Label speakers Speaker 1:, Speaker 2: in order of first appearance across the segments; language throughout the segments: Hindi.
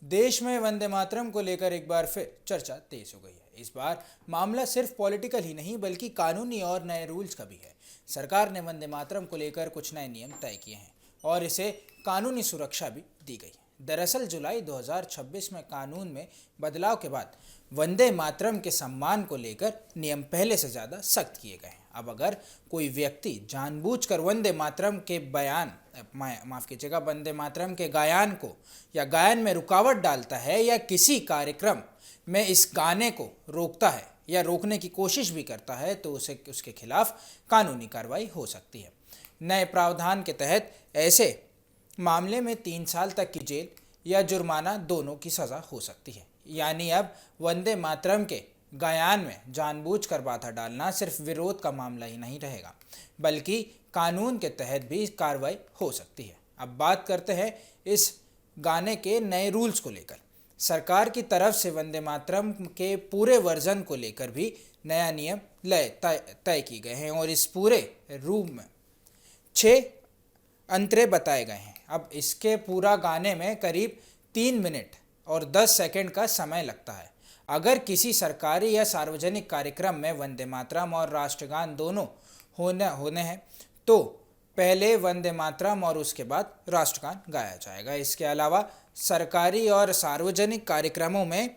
Speaker 1: देश में वंदे मातरम को लेकर एक बार फिर चर्चा तेज हो गई है। इस बार मामला सिर्फ पॉलिटिकल ही नहीं बल्कि कानूनी और नए रूल्स का भी है। सरकार ने वंदे मातरम को लेकर कुछ नए नियम तय किए हैं और इसे कानूनी सुरक्षा भी दी गई है। दरअसल जुलाई 2026 में कानून में बदलाव के बाद वंदे मातरम के सम्मान को लेकर नियम पहले से ज़्यादा सख्त किए गए हैं। अब अगर कोई व्यक्ति जानबूझकर वंदे मातरम के माफ कीजिएगा वंदे मातरम के गायन को या गायन में रुकावट डालता है या किसी कार्यक्रम में इस गाने को रोकता है या रोकने की कोशिश भी करता है तो उसके खिलाफ कानूनी कार्रवाई हो सकती है। नए प्रावधान के तहत ऐसे मामले में 3 साल तक की जेल या जुर्माना दोनों की सज़ा हो सकती है। यानी अब वंदे मातरम के गायन में जानबूझकर बाधा डालना सिर्फ विरोध का मामला ही नहीं रहेगा बल्कि कानून के तहत भी कार्रवाई हो सकती है। अब बात करते हैं इस गाने के नए रूल्स को लेकर। सरकार की तरफ से वंदे मातरम के पूरे वर्जन को लेकर भी नया नियम तय किए गए हैं और इस पूरे रूप में 6 अंतरे बताए गए हैं। अब इसके पूरा गाने में करीब 3 मिनट और 10 सेकंड का समय लगता है। अगर किसी सरकारी या सार्वजनिक कार्यक्रम में वंदे मातरम और राष्ट्रगान दोनों होने हैं तो पहले वंदे मातरम और उसके बाद राष्ट्रगान गाया जाएगा। इसके अलावा सरकारी और सार्वजनिक कार्यक्रमों में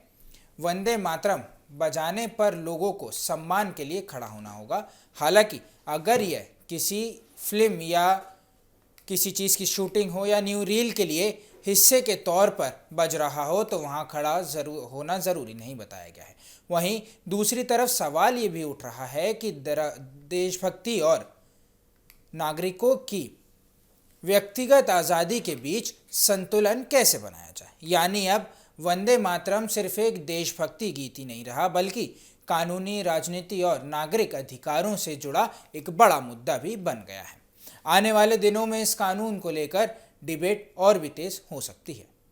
Speaker 1: वंदे मातरम बजाने पर लोगों को सम्मान के लिए खड़ा होना होगा। हालांकि अगर यह किसी फिल्म या किसी चीज़ की शूटिंग हो या न्यू रील के लिए हिस्से के तौर पर बज रहा हो तो वहाँ खड़ा होना ज़रूरी नहीं बताया गया है। वहीं दूसरी तरफ सवाल ये भी उठ रहा है कि देशभक्ति और नागरिकों की व्यक्तिगत आज़ादी के बीच संतुलन कैसे बनाया जाए। यानी अब वंदे मातरम सिर्फ एक देशभक्ति गीत ही नहीं रहा बल्कि कानूनी, राजनीति और नागरिक अधिकारों से जुड़ा एक बड़ा मुद्दा भी बन गया है। आने वाले दिनों में इस कानून को लेकर डिबेट और भी तेज हो सकती है।